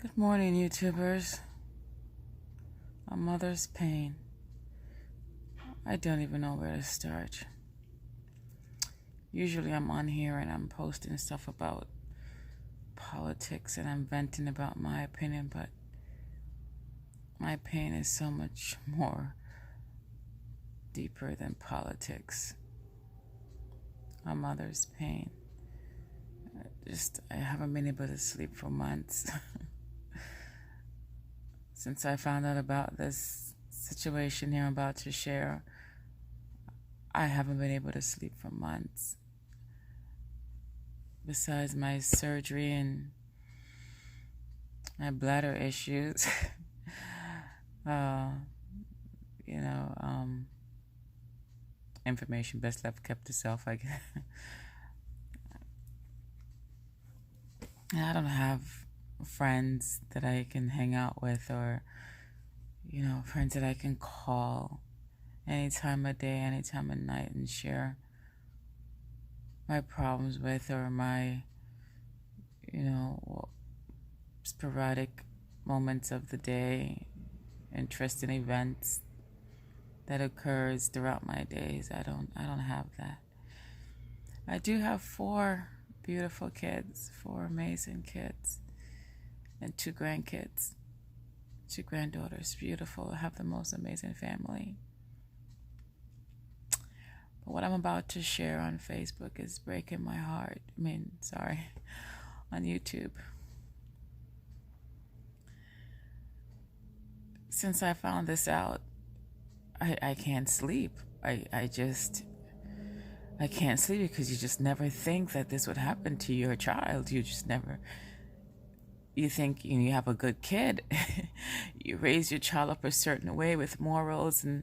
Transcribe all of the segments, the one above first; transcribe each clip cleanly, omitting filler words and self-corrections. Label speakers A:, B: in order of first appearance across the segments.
A: Good morning, YouTubers. A mother's pain. I don't even know where to start. Usually I'm on here and I'm posting stuff about politics and I'm venting about my opinion, but my pain is so much more deeper than politics. A mother's pain. I haven't been able to sleep for months. Since I found out about this situation here I'm about to share, I haven't been able to sleep for months. Besides my surgery and my bladder issues, uh, information best left kept to self, I guess. I don't have friends that I can hang out with or, friends that I can call any time of day, any time of night and share my problems with or my, sporadic moments of the day, interesting events that occurs throughout my days. I don't have that. I do have 4 beautiful kids, 4 amazing kids, and 2 grandkids, 2 granddaughters. Beautiful. I have the most amazing family. But what I'm about to share on Facebook is breaking my heart. On YouTube. Since I found this out, I can't sleep. I can't sleep because you just never think that this would happen to your child. You think you have a good kid. You raise your child up a certain way with morals and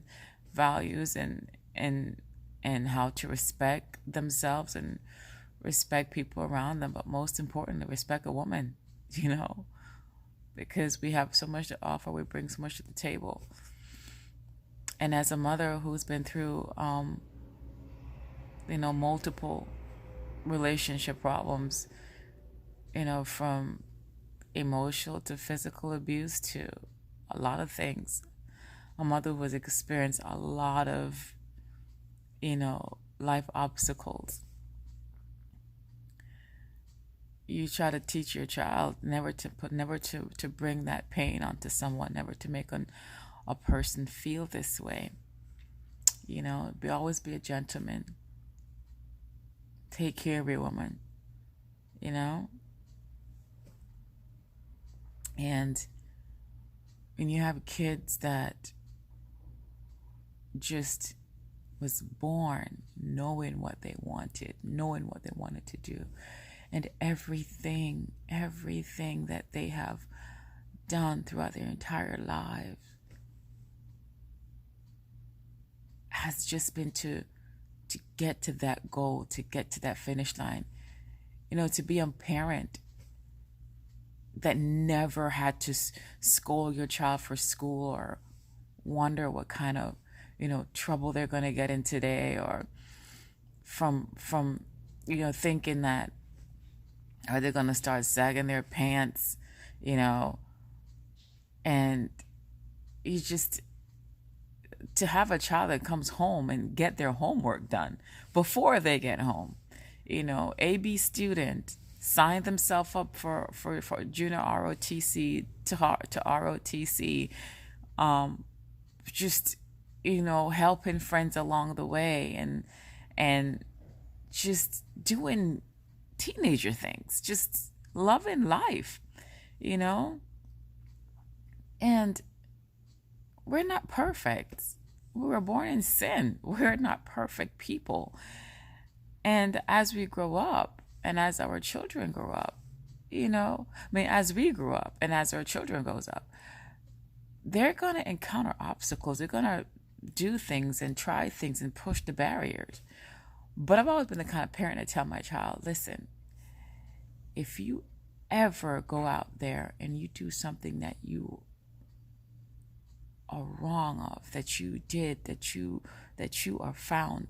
A: values and how to respect themselves and respect people around them, but most importantly, respect a woman, because we have so much to offer. We bring so much to the table. And as a mother who's been through, multiple relationship problems, from emotional to physical abuse to a lot of things. A mother who has experienced a lot of, life obstacles. You try to teach your child never to bring that pain onto someone, never to make a person feel this way. Always be a gentleman. Take care of your woman, And when you have kids that just was born knowing what they wanted to do, and everything that they have done throughout their entire lives has just been to get to that goal, to get to that finish line. To be a parent that never had to scold your child for school or wonder what kind of, trouble they're going to get in today, or from thinking that are they going to start sagging their pants, and you just to have a child that comes home and get their homework done before they get home. AB student signed themselves up for junior ROTC to ROTC, just helping friends along the way and just doing teenager things, just loving life, and we're not perfect. We were born in sin. We're not perfect people. And as we grow up and as our children grow up, as we grew up and as our children grows up, they're going to encounter obstacles. They're going to do things and try things and push the barriers. But I've always been the kind of parent to tell my child, listen, if you ever go out there and you do something that you are wrong of, that you did, that you are found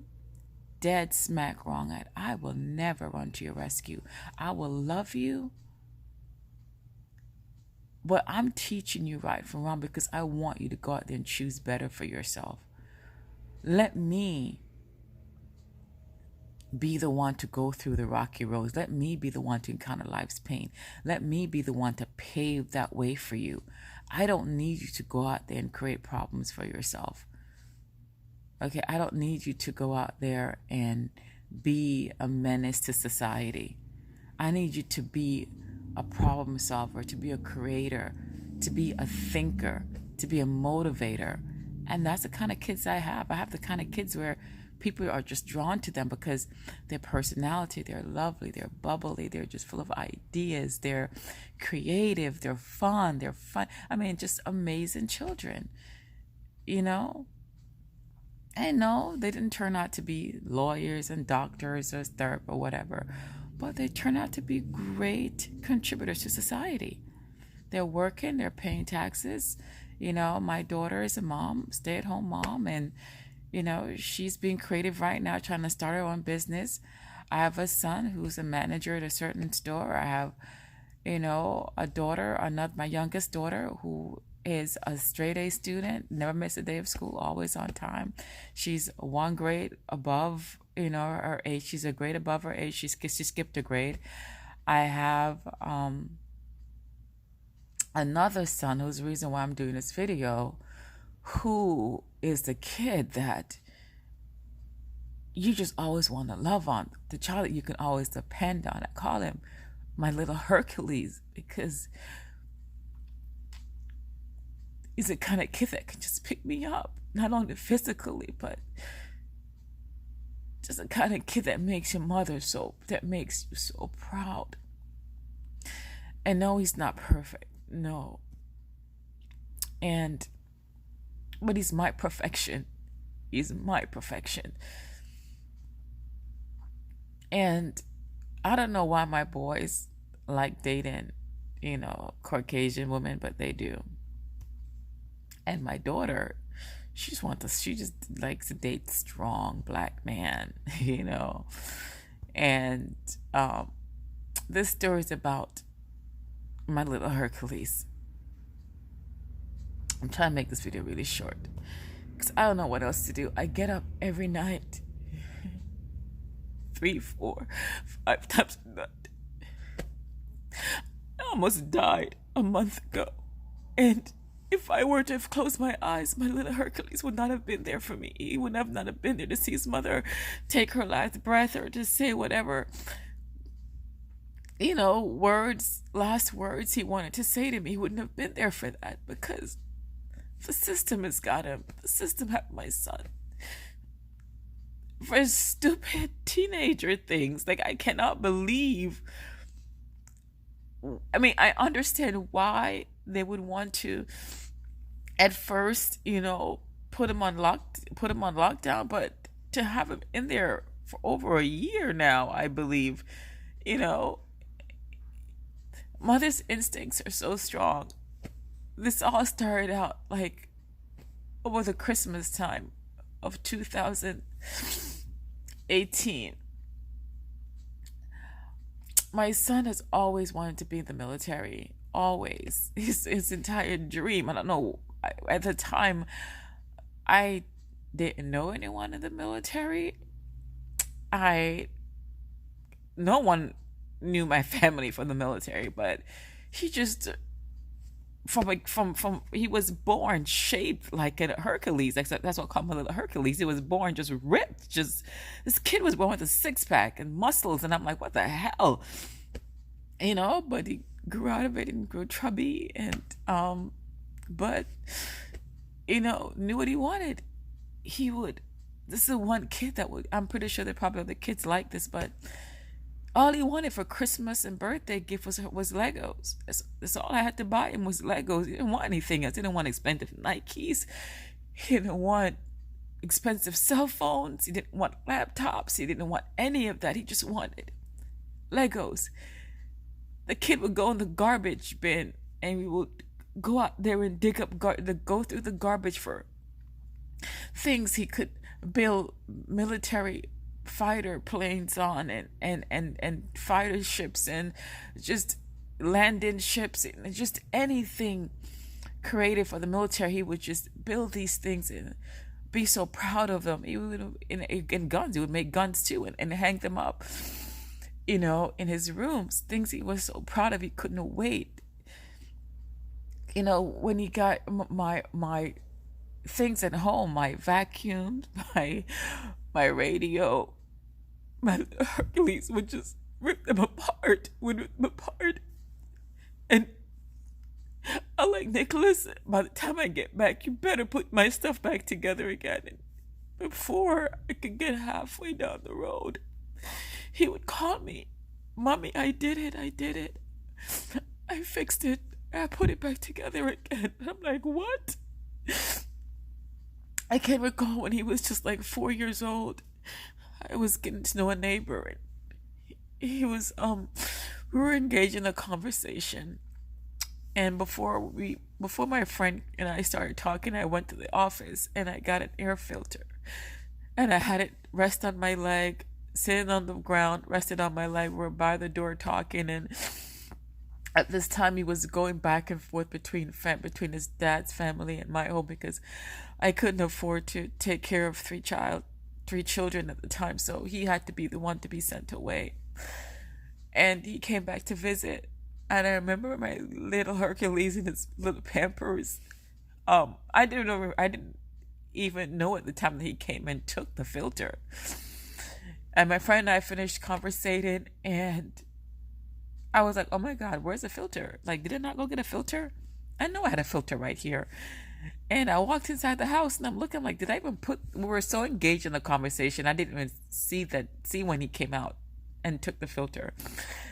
A: dead smack wrong at, I will never run to your rescue. I will love you But I'm teaching you right from wrong because I want you to go out there and choose better for yourself. Let me be the one to go through the rocky roads. Let me be the one to encounter life's pain. Let me be the one to pave that way for you. I don't need you to go out there and create problems for yourself. Okay, I don't need you to go out there and be a menace to society. I need you to be a problem solver, to be a creator, to be a thinker, to be a motivator. And that's the kind of kids I have. I have the kind of kids where people are just drawn to them because their personality, they're lovely, they're bubbly, they're just full of ideas, they're creative, they're fun. I mean, just amazing children, you know? And no, they didn't turn out to be lawyers and doctors or therapy or whatever, but they turn out to be great contributors to society. They're working, they're paying taxes. You know, my daughter is a mom, stay-at-home mom, and, you know, she's being creative right now, trying to start her own business. I have a son who's a manager at a certain store. I have, you know, a daughter, my youngest daughter, who is a straight A student, never miss a day of school, always on time. She's one grade above, you know, her age. She's a grade above her age. She skipped a grade. I have another son who's the reason why I'm doing this video, who is the kid that you just always want to love on, the child that you can always depend on. I call him my little Hercules because he's the kind of kid that can just pick me up, not only physically, but just the kind of kid that makes your mother that makes you so proud. And no, he's not perfect. No. But he's my perfection. He's my perfection. And I don't know why my boys like dating, you know, Caucasian women, but they do. And my daughter, she just likes to date strong black man, you know. And this story is about my little Hercules. I'm trying to make this video really short because I don't know what else to do. I get up every night 3, 4, 5 times a night. I almost died a month ago, and if I were to have closed my eyes, my little Hercules would not have been there for me. He would not have been there to see his mother take her last breath or to say whatever, you know, last words he wanted to say to me. He wouldn't have been there for that because the system has got him. The system had my son for stupid teenager things. Like, I cannot believe. I mean, I understand why they would want to, at first, you know, put him on lockdown, but to have him in there for over a year now, I believe, you know, mother's instincts are so strong. This all started out like over the Christmas time of 2018. My son has always wanted to be in the military. Always. His entire dream. I don't know. At the time, I didn't know anyone in the military. No one knew my family from the military, but he just he was born shaped like a Hercules. That's what I call my little Hercules. He was born just ripped. This kid was born with a 6-pack and muscles, and I'm like, what the hell, you know? But he grew out of it and grew chubby, and but you know, knew what he wanted. This is the one kid that would. I'm pretty sure there probably other kids like this, but all he wanted for Christmas and birthday gift was Legos. That's all I had to buy him was Legos. He didn't want anything else. He didn't want expensive Nikes. He didn't want expensive cell phones. He didn't want laptops. He didn't want any of that. He just wanted Legos. The kid would go in the garbage bin, and we would go out there and dig up go through the garbage for things he could build military fighter planes on and fighter ships, and just landing ships and just anything creative for the military. He would just build these things and be so proud of them. He would, in guns, he would make guns too and hang them up, in his rooms. Things he was so proud of, he couldn't wait. When he got my things at home, my vacuum, my radio, my Hercules would just rip them apart, and I'm like, Nicholas, by the time I get back, you better put my stuff back together again. And before I could get halfway down the road, he would call me, Mommy, I did it. I fixed it. I put it back together again. And I'm like, what? I can recall when he was just like 4 years old. I was getting to know a neighbor, and he was we were engaged in a conversation. And before my friend and I started talking, I went to the office and I got an air filter. And I had it rest on my leg, sitting on the ground, rested on my leg. We're by the door talking, and at this time he was going back and forth between his dad's family and my home, because I couldn't afford to take care of three children at the time, so he had to be the one to be sent away. And he came back to visit, and I remember my little Hercules in his little Pampers. I didn't even know at the time that he came and took the filter. And my friend and I finished conversating, and I was like, oh my God, where's the filter? Like, did I not go get a filter? I know I had a filter right here. And I walked inside the house, and I'm looking like, did I even we were so engaged in the conversation, I didn't even see when he came out and took the filter.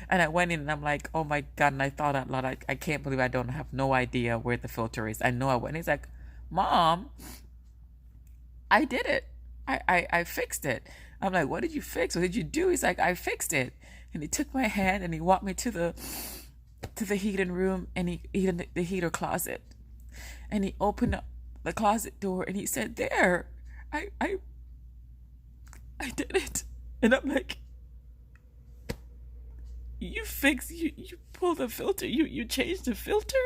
A: And I went in, and I'm like, oh my God. And I thought out loud, I can't believe I don't have no idea where the filter is. I know I went. He's like, Mom, I did it. I fixed it. I'm like, what did you fix? What did you do? He's like, I fixed it. And he took my hand and he walked me to the heating room, and the heater closet. And he opened up the closet door, and he said, there, I did it. And I'm like, you pulled the filter, you changed the filter?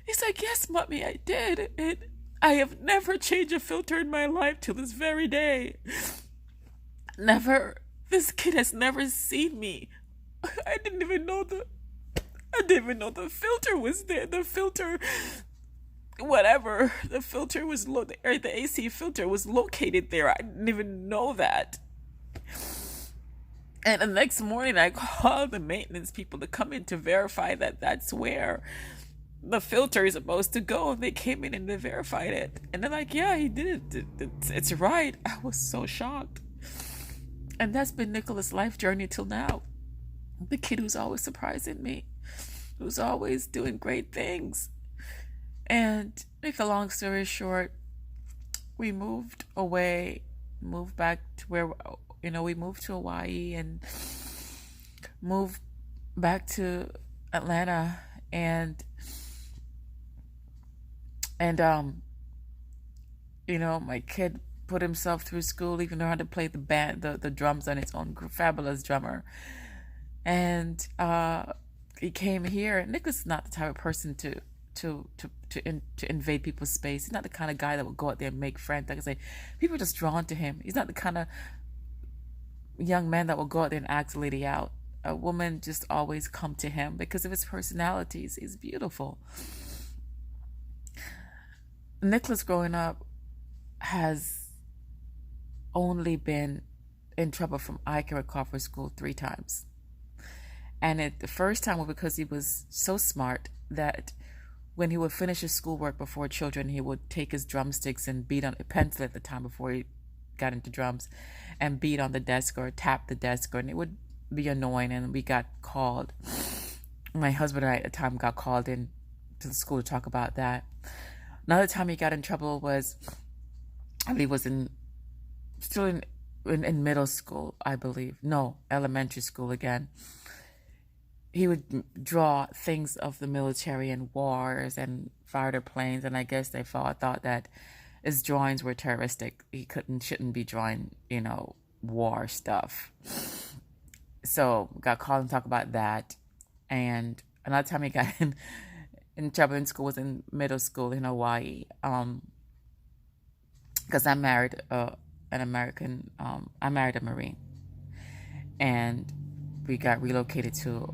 A: He's like, yes, Mommy, I did. And I have never changed a filter in my life till this very day. Never. This kid has never seen me. I didn't even know the filter was there. The filter, whatever, the filter was the AC filter was located there. I didn't even know that. And the next morning, I called the maintenance people to come in to verify that that's where the filter is supposed to go. And they came in and they verified it. And they're like, yeah, he did it. It's right. I was so shocked. And that's been Nicholas' life journey till now. The kid who's always surprising me, who's always doing great things. And make a long story short, we moved back to where, we moved to Hawaii and moved back to Atlanta, and my kid put himself through school, even learned how to play the band, the drums on its own, fabulous drummer. And he came here. Nicholas is not the type of person to invade people's space. He's not the kind of guy that will go out there and make friends. Like I say, people are just drawn to him. He's not the kind of young man that will go out there and ask a lady out. A woman just always come to him because of his personality. He's beautiful. Nicholas growing up has only been in trouble from I can recall for school 3 times. And the first time was because he was so smart that when he would finish his schoolwork before children, he would take his drumsticks and beat on a pencil at the time before he got into drums, and beat on the desk or tap the desk, and it would be annoying. And we got called. My husband and I at the time got called in to the school to talk about that. Another time he got in trouble was, I believe, was still in middle school, I believe. No, elementary school again. He would draw things of the military and wars and fighter planes, and I guess they thought that his drawings were terroristic. He shouldn't be drawing, war stuff. So got called and talk about that. And Another time he got in trouble in school was in middle school in Hawaii. Because I married an American. I married a Marine, and we got relocated to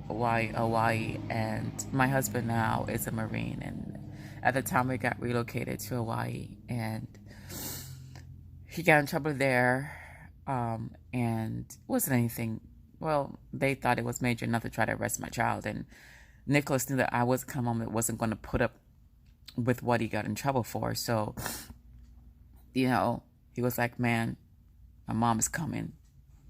A: Hawaii, and my husband now is a Marine. And at the time we got relocated to Hawaii, and he got in trouble there, and it wasn't anything. Well, they thought it was major enough to try to arrest my child, and Nicholas knew that I was come home that wasn't going to put up with what he got in trouble for. So, he was like, "Man, my mom is coming.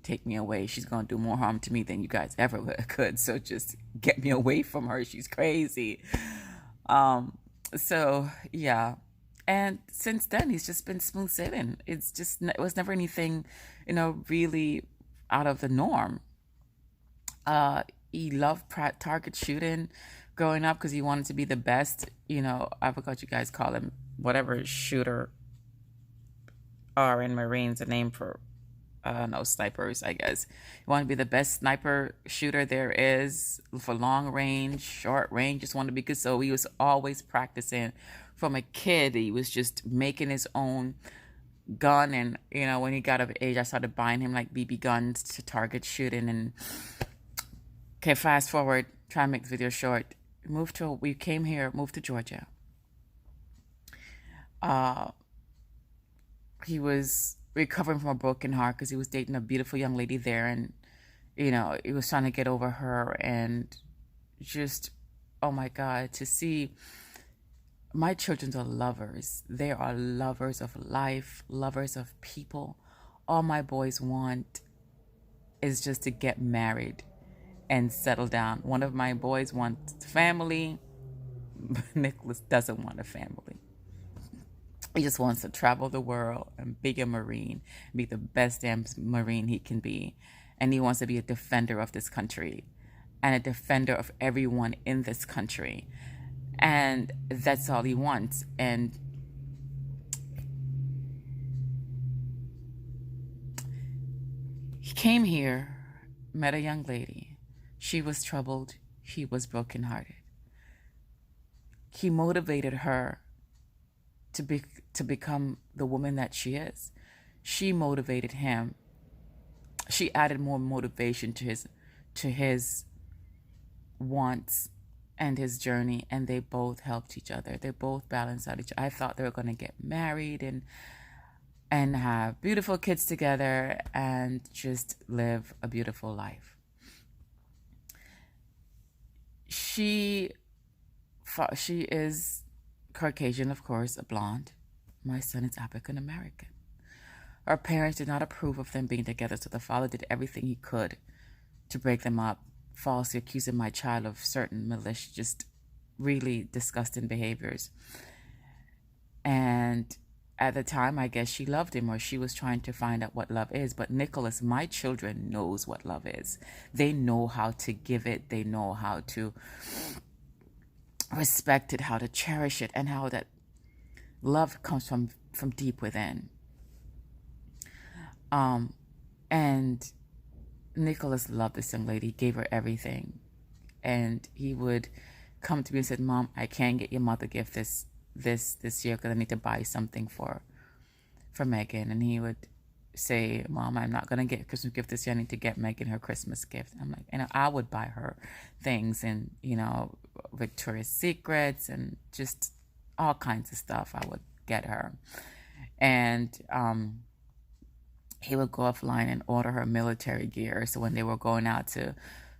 A: Take me away. She's going to do more harm to me than you guys ever could. So just get me away from her. She's crazy." So yeah. And since then, he's just been smooth sailing. It was never anything, really out of the norm. He loved target shooting growing up because he wanted to be the best. I forgot what you guys call him, whatever shooter are in Marines, a name for no snipers, I guess. You want to be the best sniper shooter there is for long range, short range, just want to be good. So he was always practicing from a kid. He was just making his own gun. And, when he got of age, I started buying him like BB guns to target shooting. And okay, fast forward, try and make the video short. Moved to Georgia. He was recovering from a broken heart because he was dating a beautiful young lady there, and he was trying to get over her. And just, oh my God, to see my children are lovers. They are lovers of life, lovers of people. All my boys want is just to get married and settle down. One of my boys wants family, but Nicholas doesn't want a family. He just wants to travel the world and be a Marine, be the best damn Marine he can be. And he wants to be a defender of this country and a defender of everyone in this country. And that's all he wants. And he came here, met a young lady. She was troubled. He was brokenhearted. He motivated her to become the woman that she is. She motivated him. She added more motivation to his wants and his journey, and they both helped each other. They both balanced out each other. I thought they were going to get married and have beautiful kids together and just live a beautiful life. She is Caucasian, of course, a blonde. My son is African American. Her parents did not approve of them being together, so the father did everything he could to break them up, falsely accusing my child of certain malicious, just really disgusting behaviors. And at the time, I guess she loved him, or she was trying to find out what love is. But Nicholas, my children, knows what love is. They know how to give it. They know how to respect it, how to cherish it, and how that love comes from deep within. And Nicholas loved this young lady, gave her everything. And he would come to me and said, "Mom, I can't get your mother a gift this year because I need to buy something for Megan." And he would say, "Mom, I'm not going to get a Christmas gift this year. I need to get Megan her Christmas gift." I'm like, I would buy her things, and, Victoria's Secrets and just all kinds of stuff I would get her. And he would go offline and order her military gear. So when they were going out to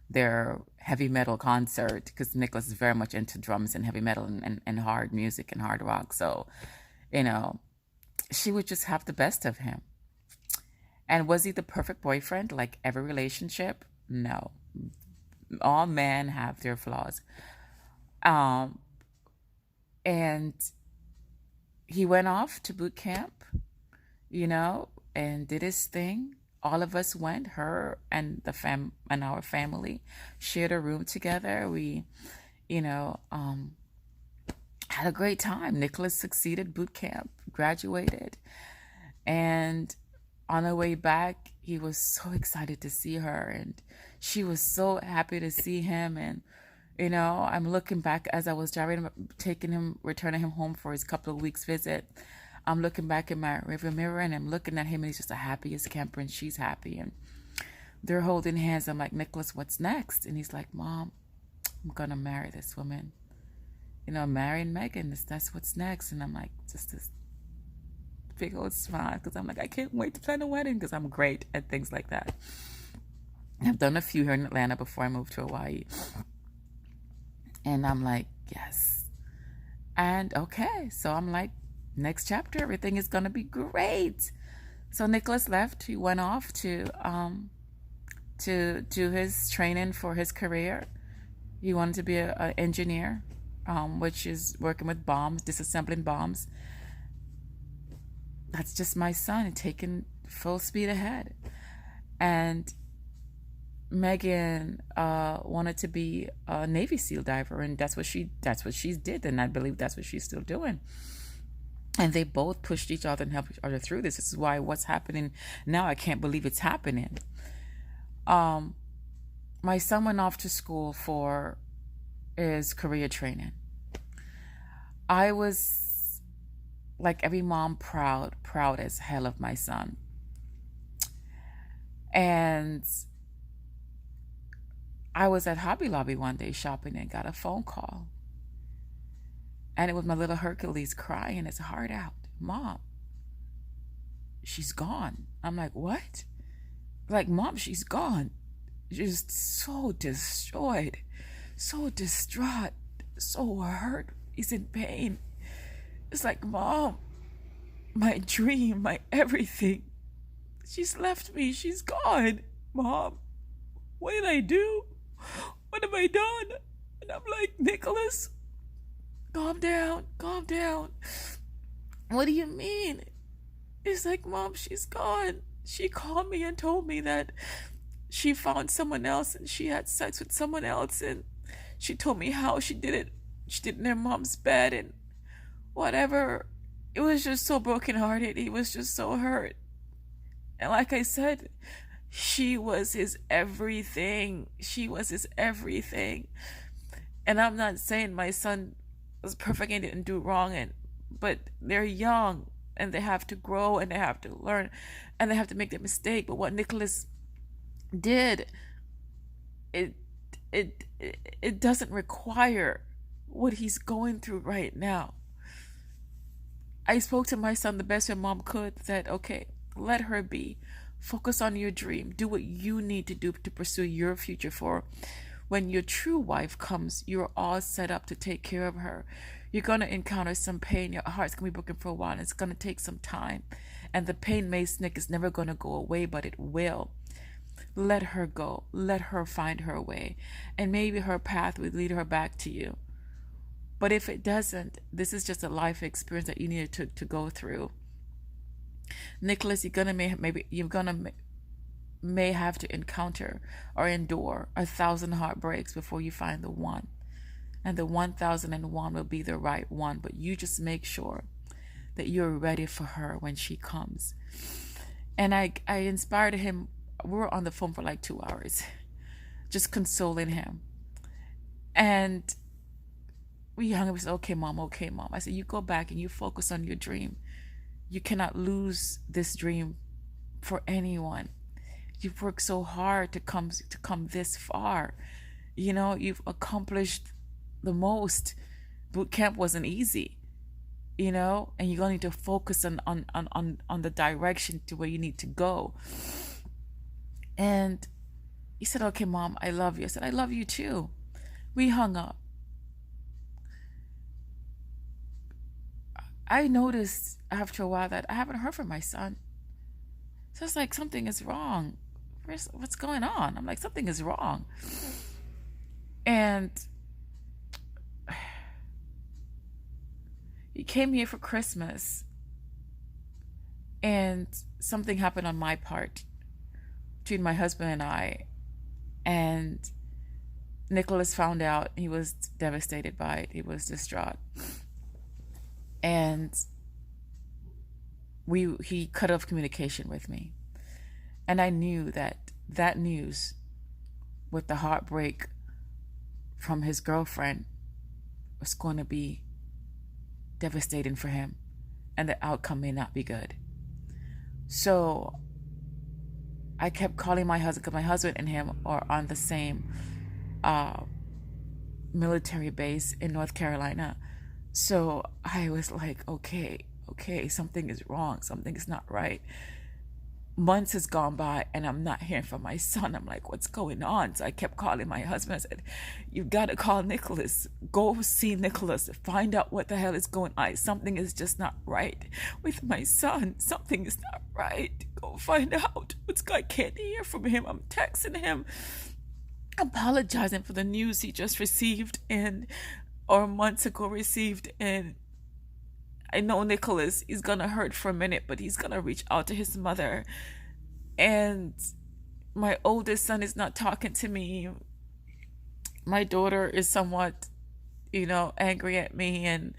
A: their heavy metal concert, because Nicholas is very much into drums and heavy metal and hard music and hard rock. So, she would just have the best of him. And was he the perfect boyfriend like every relationship? No. All men have their flaws. And he went off to boot camp, and did his thing. All of us went, her and and our family shared a room together. We, had a great time. Nicholas succeeded boot camp, graduated, and on the way back, he was so excited to see her, and she was so happy to see him. And I'm looking back as I was driving him, taking him, returning him home for his couple of weeks visit. I'm looking back in my rearview mirror and I'm looking at him and he's just the happiest camper and she's happy and they're holding hands. I'm like, Nicholas, what's next? And he's like, Mom, I'm gonna marry this woman. Marrying Megan. That's what's next. And I'm like, just this big old smile because I'm like, I can't wait to plan a wedding because I'm great at things like that. I've done a few here in Atlanta before I moved to Hawaii. And I'm like, yes. And okay, so I'm like, next chapter, everything is gonna be great. So Nicholas left. He went off to do his training for his career. He wanted to be an engineer, which is working with bombs, disassembling bombs. That's just my son taking full speed ahead. And Megan wanted to be a Navy SEAL diver, and that's what she did, and I believe that's what she's still doing. And they both pushed each other and helped each other through this. This is why what's happening now, I can't believe it's happening. My son went off to school for his career training. I was, like every mom, proud as hell of my son. And I was at Hobby Lobby one day shopping and got a phone call. And it was my little Hercules crying his heart out. Mom, she's gone. I'm like, what? Like, Mom, she's gone. Just so destroyed, so distraught, so hurt. He's in pain. It's like, Mom, my dream, my everything. She's left me. She's gone. Mom, what did I do? What have I done? And I'm like, Nicholas, calm down, calm down. What do you mean? It's like, Mom, she's gone. She called me and told me that she found someone else and she had sex with someone else, and she told me how she did it. She did it in her mom's bed and whatever. It was just so brokenhearted. He was just so hurt. And like I said, she was his everything. She was his everything. And I'm not saying my son was perfect and didn't do wrong, but they're young and they have to grow and they have to learn and they have to make their mistake. But what Nicholas did, it doesn't require what he's going through right now. I spoke to my son the best way Mom could, that okay, let her be. Focus on your dream. Do what you need to do to pursue your future, for when your true wife comes, you're all set up to take care of her. You're going to encounter some pain. Your heart's going to be broken for a while, and it's going to take some time. And the pain may snick is never going to go away, but it will. Let her go. Let her find her way. And maybe her path will lead her back to you. But if it doesn't, this is just a life experience that you need to go through. Nicholas, you're gonna may have to encounter or endure 1,000 heartbreaks before you find the one. And the 1,001 will be the right one. But you just make sure that you're ready for her when she comes. And I inspired him. We were on the phone for like 2 hours, just consoling him. And we hung up. We said, okay, Mom. I said, you go back and you focus on your dream. You cannot lose this dream for anyone. You've worked so hard to come this far. You've accomplished the most. Boot camp wasn't easy, and you're going to need to focus on the direction to where you need to go. And he said, okay, Mom, I love you. I said, I love you too. We hung up. I noticed after a while that I haven't heard from my son. So it's like, something is wrong. What's going on? I'm like, something is wrong. And he came here for Christmas, and something happened on my part between my husband and I. And Nicholas found out. He was devastated by it. He was distraught. And he cut off communication with me. And I knew that news, with the heartbreak from his girlfriend was going to be devastating for him, and the outcome may not be good. So I kept calling my husband, because my husband and him are on the same military base in North Carolina. So I was like, okay, something is wrong. Something is not right. Months has gone by and I'm not hearing from my son. I'm like, what's going on? So I kept calling my husband. I said, you got to call Nicholas. Go see Nicholas. Find out what the hell is going on. Something is just not right with my son. Something is not right. Go find out what's going on. I can't hear from him. I'm texting him, apologizing for the news he just received or months ago received. And I know Nicholas is going to hurt for a minute, but he's going to reach out to his mother. And my oldest son is not talking to me. My daughter is somewhat, angry at me.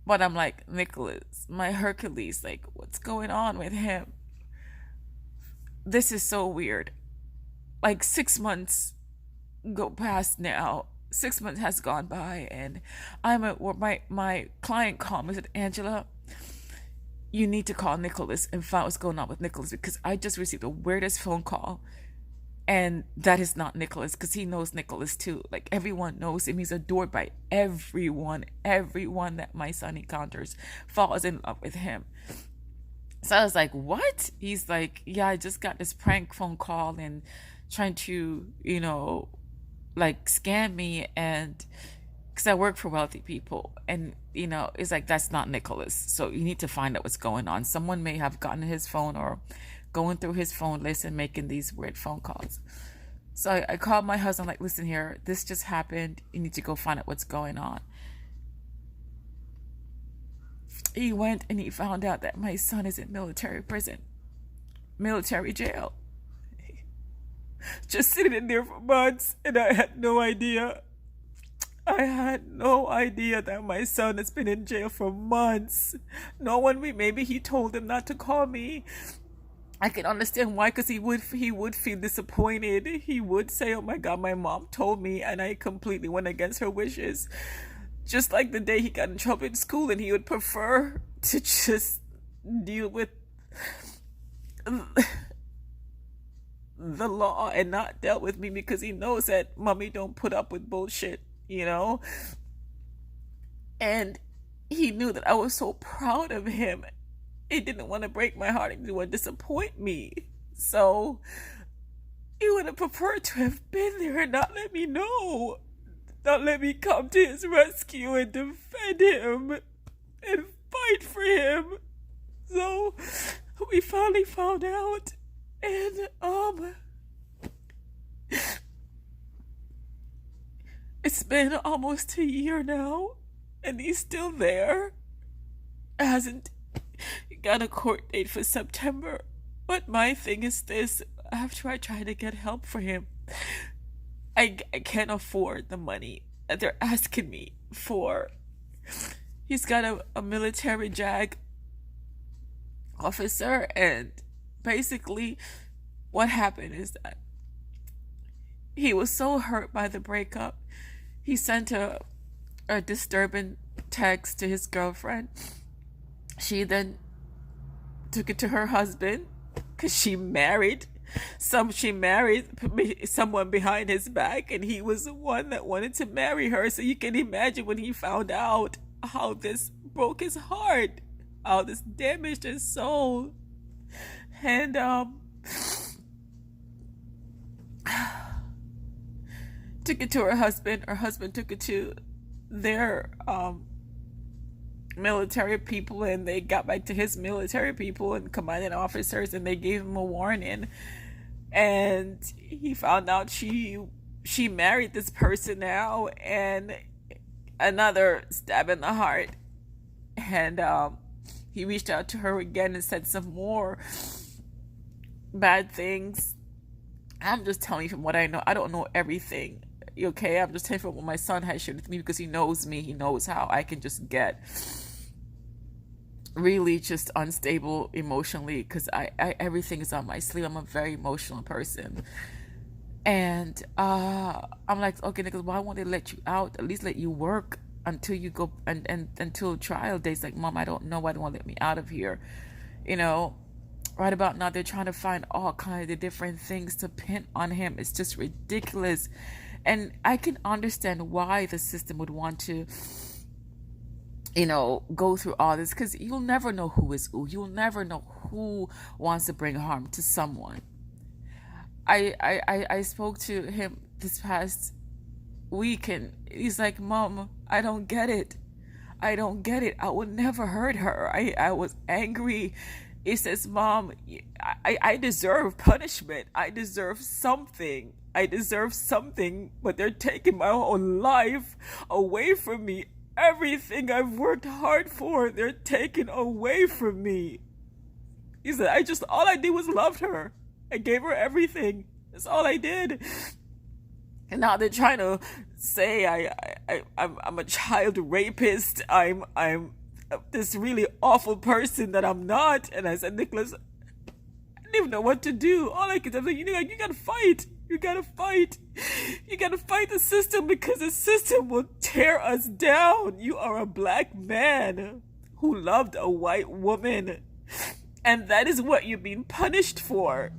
A: But I'm like, Nicholas, my Hercules, like, what's going on with him? This is so weird. Like 6 months go past now. 6 months has gone by, and I'm at where my client called me and said, Angela, you need to call Nicholas and find out what's going on with Nicholas, because I just received the weirdest phone call, and that is not Nicholas, because he knows Nicholas too. Like, everyone knows him. He's adored by everyone. Everyone that my son encounters falls in love with him. So I was like, what? He's like, yeah, I just got this prank phone call and trying to, like scam me, and because I work for wealthy people, and it's like, that's not Nicholas. So you need to find out what's going on. Someone may have gotten his phone or going through his phone list and making these weird phone calls. So I called my husband, like, listen here, this just happened. You need to go find out what's going on. He went and he found out that my son is in military jail. Just sitting in there for months, and I had no idea. I had no idea that my son has been in jail for months. No one, maybe he told him not to call me. I can understand why, because he would feel disappointed. He would say, oh my God, my mom told me, and I completely went against her wishes. Just like the day he got in trouble in school, and he would prefer to just deal with the law and not dealt with me, because he knows that mommy don't put up with bullshit, and he knew that I was so proud of him. He didn't want to break my heart. He didn't want to disappoint me. So he would have preferred to have been there and not let me know, not let me come to his rescue and defend him and fight for him. So we finally found out. And it's been almost a year now, and he's still there. Hasn't got a court date for September. But my thing is this: after I try to get help for him, I can't afford the money that they're asking me for. He's got a military JAG officer, and basically what happened is that he was so hurt by the breakup, he sent a disturbing text to his girlfriend. She then took it to her husband, because she married someone behind his back, and he was the one that wanted to marry her. So you can imagine when he found out how this broke his heart, how this damaged his soul. And took it to her husband. Her husband took it to their military people, and they got back to his military people and commanding officers, and they gave him a warning. And he found out she married this person now, and another stab in the heart. And he reached out to her again and said some more bad things. I'm just telling you from what I know. I don't know everything, okay? I'm just telling you from what my son has shared with me, because he knows me. He knows how I can just get really just unstable emotionally, because I everything is on my sleeve. I'm a very emotional person. And I'm like, okay, Nicholas, why won't they let you out? At least let you work until you go and until trial days. Like, Mom, I don't know why they won't let me out of here. You know, right about now they're trying to find all kinds of different things to pin on him. It's just ridiculous. And I can understand why the system would want to, go through all this, because you'll never know who is who. You'll never know who wants to bring harm to someone. I spoke to him this past week, and he's like, Mom, I don't get it. I don't get it. I would never hurt her. I was angry. He says, Mom, I deserve punishment. I deserve something. I deserve something, but they're taking my whole life away from me. Everything I've worked hard for, they're taking away from me. He said, all I did was love her. I gave her everything. That's all I did. And now they're trying to say I'm a child rapist. I'm this really awful person that I'm not. And I said, Nicholas, I didn't even know what to do. All I could do was like, you gotta fight. You gotta fight. You gotta fight the system, because the system will tear us down. You are a black man who loved a white woman, and that is what you're being punished for.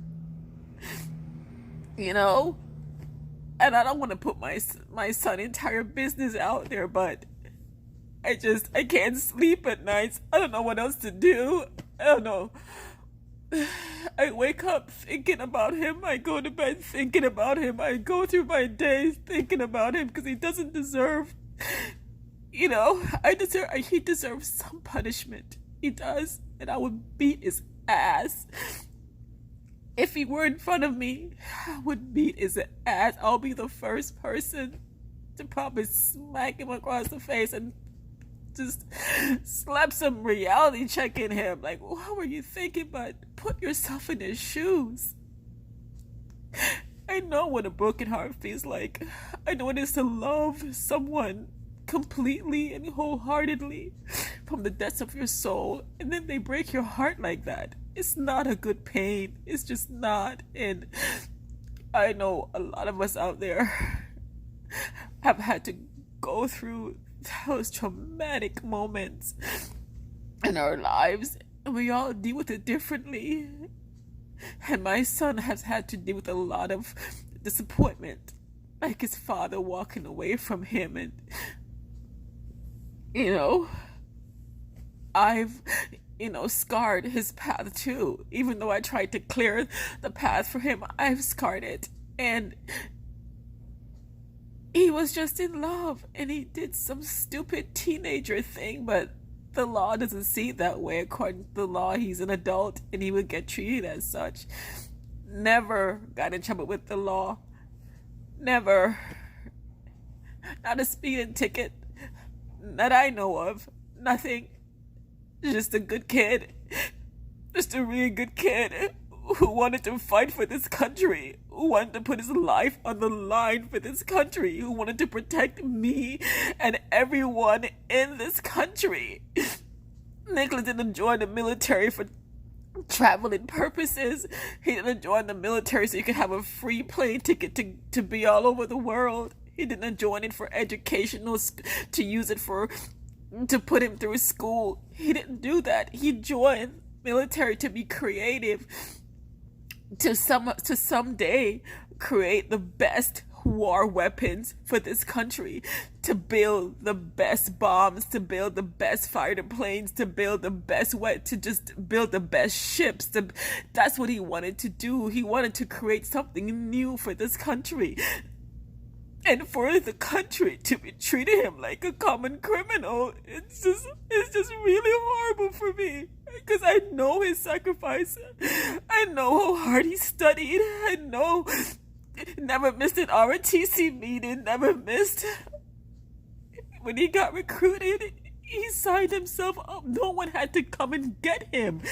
A: And I don't want to put my son's entire business out there, but I can't sleep at nights. I don't know what else to do. I don't know. I wake up thinking about him. I go to bed thinking about him. I go through my days thinking about him, because he doesn't deserve, he deserves some punishment. He does. And I would beat his ass. If he were in front of me, I would beat his ass. I'll be the first person to probably smack him across the face and just slap some reality check in him. Like, what were you thinking? But put yourself in his shoes. I know what a broken heart feels like. I know what it is to love someone completely and wholeheartedly from the depths of your soul, and then they break your heart like that. It's not a good pain. It's just not. And I know a lot of us out there have had to go through those traumatic moments in our lives, and we all deal with it differently. And my son has had to deal with a lot of disappointment, like his father walking away from him. And I've scarred his path too. Even though I tried to clear the path for him, I've scarred it. And he was just in love, and he did some stupid teenager thing, but the law doesn't see it that way. According to the law, he's an adult, and he would get treated as such. Never got in trouble with the law. Never. Not a speeding ticket that I know of. Nothing. Just a good kid. Just a really good kid who wanted to fight for this country, who wanted to put his life on the line for this country, who wanted to protect me and everyone in this country. Nicholas didn't join the military for traveling purposes. He didn't join the military so he could have a free plane ticket to be all over the world. He didn't join it for educational, to use it to put him through school. He didn't do that. He joined military to be creative, to someday create the best war weapons for this country, to build the best bombs, to build the best fighter planes, to build the best to just build the best ships. That's what he wanted to do. He wanted to create something new for this country. And for the country to be treating him like a common criminal, it's just really horrible for me. Because I know his sacrifice. I know how hard he studied. I know never missed an ROTC meeting, never missed. When he got recruited, he signed himself up. No one had to come and get him.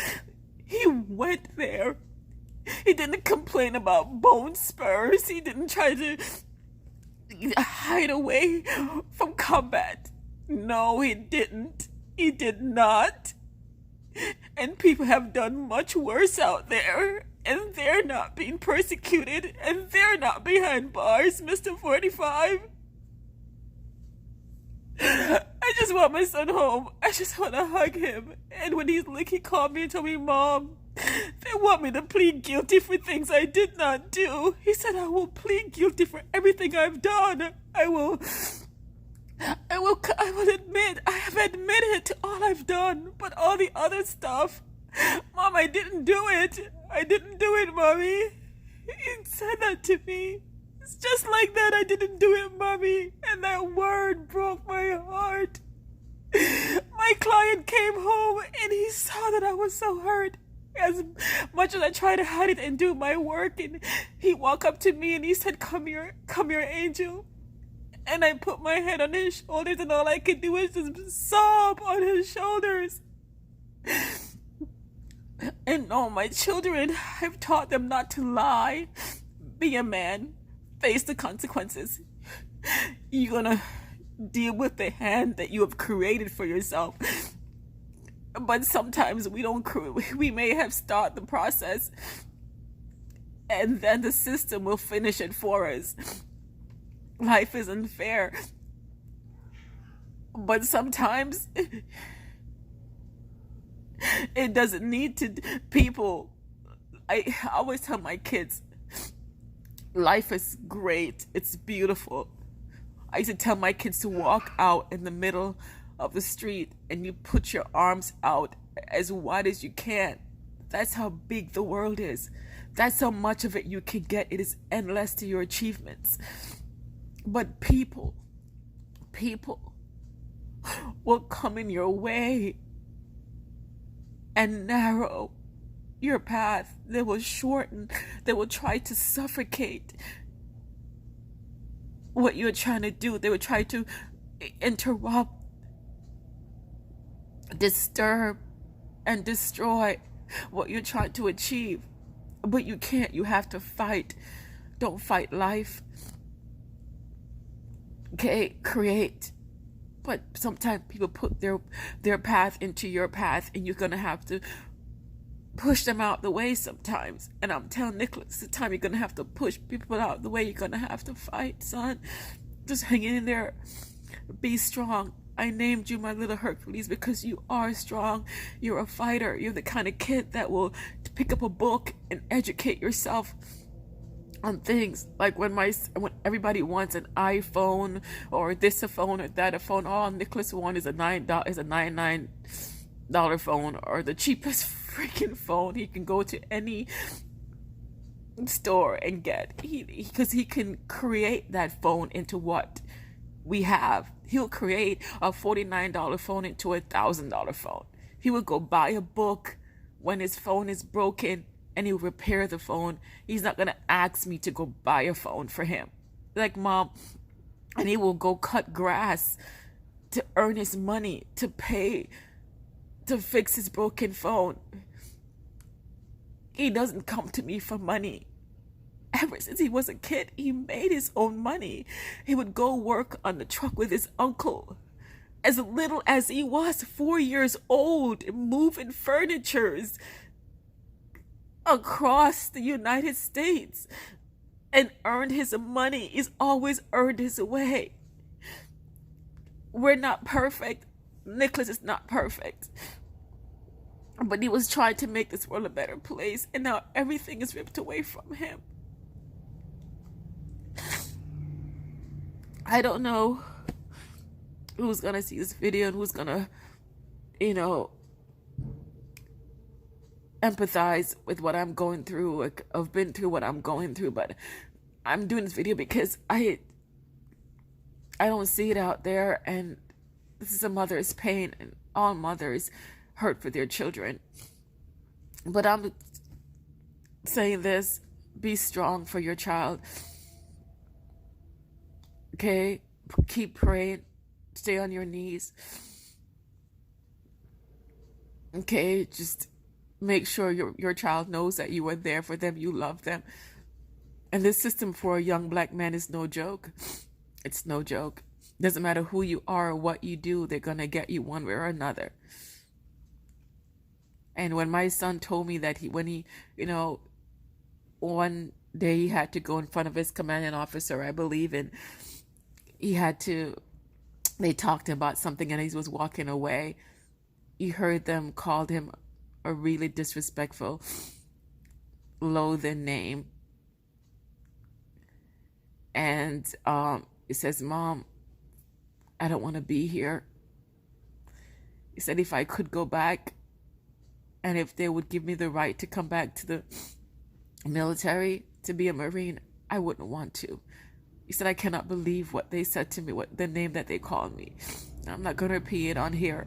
A: He went there. He didn't complain about bone spurs. He didn't try to hide away from combat. No, he didn't. He did not. And people have done much worse out there. and they're not being persecuted, and they're not behind bars, Mr. 45. I just want my son home. I just want to hug him. And when he called me and told me, Mom, they want me to plead guilty for things I did not do. He said, I will plead guilty for everything I've done. I will admit, I have admitted to all I've done, but all the other stuff, Mom, I didn't do it. I didn't do it, Mommy. He said that to me. It's just like that. I didn't do it, Mommy. And that word broke my heart. My client came home and he saw that I was so hurt. As much as I tried to hide it and do my work, and he walked up to me and he said, come here, Angel. And I put my head on his shoulders, and all I could do was just sob on his shoulders. And no, my children, I've taught them not to lie. Be a man. Face the consequences. You're gonna deal with the hand that you have created for yourself. But sometimes we may have started the process, and then the system will finish it for us. Life is unfair. But sometimes it doesn't need to. People, I always tell my kids, life is great. It's beautiful. I used to tell my kids to walk out in the middle of the street and you put your arms out as wide as you can. That's how big the world is. That's how much of it you can get. It is endless to your achievements. But people will come in your way and narrow your path. They will shorten. They will try to suffocate what you're trying to do. They will try to interrupt, disturb, and destroy what you're trying to achieve. But you can't. You have to fight. Don't fight life. Okay, create. But sometimes people put their path into your path, and you're gonna have to push them out the way sometimes. And I'm telling Nicholas, the time you're gonna have to push people out the way, you're gonna have to fight, son. Just hang in there. Be strong. I named you my little Hercules because you are strong. You're a fighter. You're the kind of kid that will pick up a book and educate yourself on things. Like when everybody wants an iPhone or this a phone or that a phone, all Nicholas wants is a $99 phone, or the cheapest freaking phone he can go to any store and get. Because he can create that phone into what we have. He'll create a $49 phone into a $1,000 phone. He would go buy a book when his phone is broken, and he'll repair the phone. He's not gonna ask me to go buy a phone for him. Like, Mom, and he will go cut grass to earn his money to pay to fix his broken phone. He doesn't come to me for money. Ever since he was a kid, he made his own money. He would go work on the truck with his uncle. As little as he was, 4 years old, moving furnitures across the United States, and earned his money. He's always earned his way. We're not perfect. Nicholas is not perfect. But he was trying to make this world a better place, and now everything is ripped away from him. I don't know who's gonna see this video and who's gonna, empathize with what I'm going through. Like, I've been through what I'm going through, but I'm doing this video because I don't see it out there, and this is a mother's pain, and all mothers hurt for their children. But I'm saying this: be strong for your child. Okay, keep praying, stay on your knees. Okay, just make sure your child knows that you are there for them, you love them. And this system for a young black man is no joke. It's no joke. Doesn't matter who you are or what you do, they're gonna get you one way or another. And when my son told me that when he one day he had to go in front of his commanding officer, I believe, and he had to, they talked about something and he was walking away. He heard them called him a really disrespectful, loathing name. And he says, Mom, I don't want to be here. He said, if I could go back and if they would give me the right to come back to the military, to be a Marine, I wouldn't want to. He said, I cannot believe what they said to me, what the name that they called me. I'm not going to repeat it on here.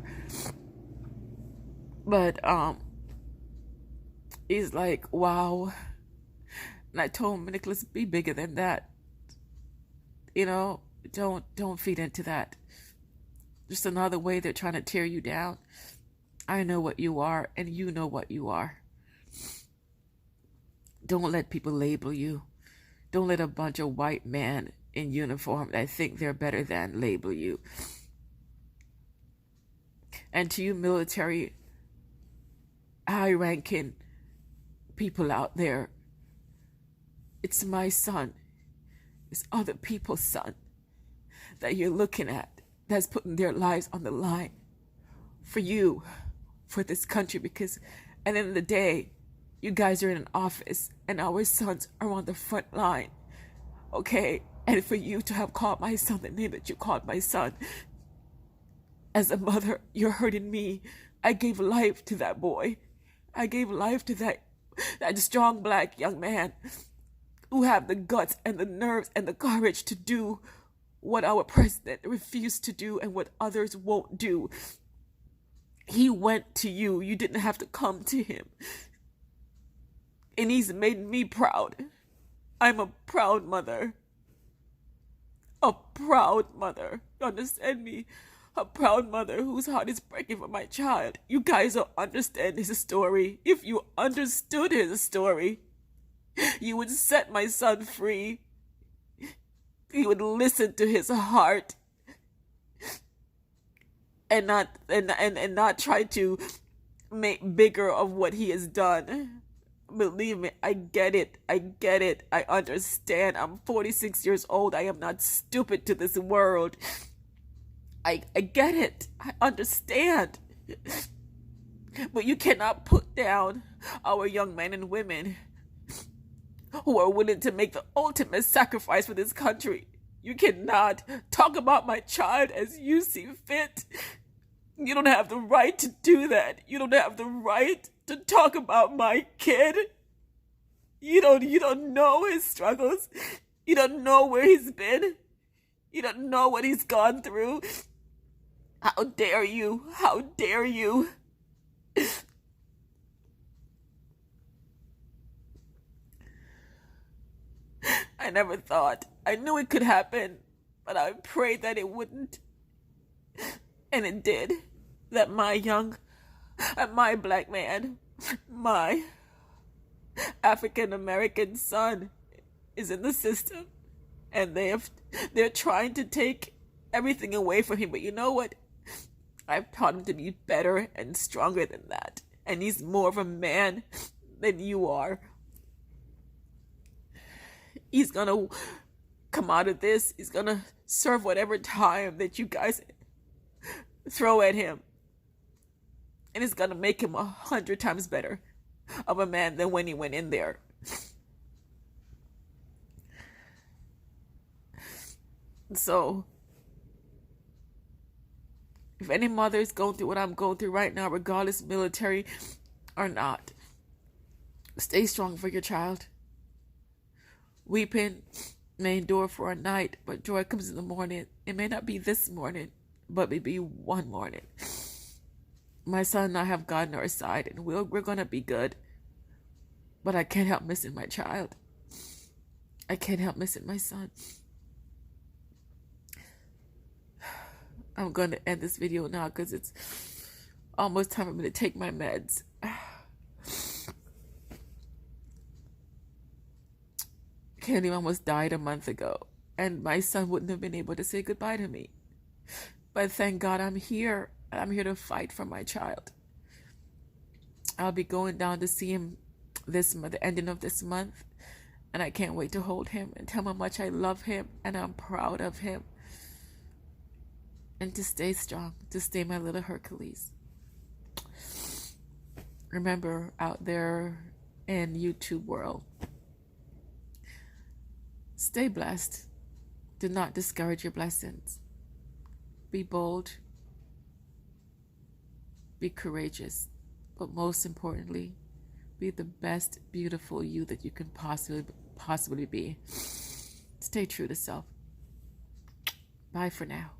A: But he's like, wow. And I told him, Nicholas, be bigger than that. You know, don't feed into that. Just another way they're trying to tear you down. I know what you are, and you know what you are. Don't let people label you. Don't let a bunch of white men in uniform that think they're better than label you. And to you military, high-ranking people out there, it's my son. It's other people's son that you're looking at that's putting their lives on the line for you, for this country, because at the end of the day, you guys are in an office and our sons are on the front line, okay? And for you to have called my son the name that you called my son, as a mother, you're hurting me. I gave life to that boy. I gave life to that strong black young man who have the guts and the nerves and the courage to do what our president refused to do and what others won't do. He went to you. You didn't have to come to him. And he's made me proud. I'm a proud mother. A proud mother. You understand me? A proud mother whose heart is breaking for my child. You guys don't understand his story. If you understood his story, you would set my son free. You would listen to his heart and not try to make bigger of what he has done. Believe me, I get it. I understand. I'm 46 years old. I am not stupid to this world. I get it. I understand. But you cannot put down our young men and women who are willing to make the ultimate sacrifice for this country. You cannot talk about my child as you see fit. You don't have the right to do that. You don't have the right to talk about my kid. You don't know his struggles. You don't know where he's been. You don't know what he's gone through. How dare you? How dare you? I never thought. I knew it could happen, but I prayed that it wouldn't. And it did. That my black man, my African American son is in the system. And they're trying to take everything away from him. But you know what? I've taught him to be better and stronger than that. And he's more of a man than you are. He's gonna come out of this. He's gonna serve whatever time that you guys throw at him. And it's gonna make him 100 times better of a man than when he went in there. So, if any mother is going through what I'm going through right now, regardless military or not, stay strong for your child. Weeping may endure for a night, but joy comes in the morning. It may not be this morning, but maybe one morning. My son and I have God on our side, and we're going to be good. But I can't help missing my child. I can't help missing my son. I'm going to end this video now because it's almost time for me to take my meds. Candy almost died a month ago, and my son wouldn't have been able to say goodbye to me. But thank God I'm here. I'm here to fight for my child. I'll be going down to see him this month, the ending of this month. And I can't wait to hold him and tell him how much I love him and I'm proud of him. And to stay strong, to stay my little Hercules. Remember, out there in YouTube world, stay blessed. Do not discourage your blessings. Be bold. Be courageous. But most importantly, be the best, beautiful you that you can possibly be. Stay true to self. Bye for now.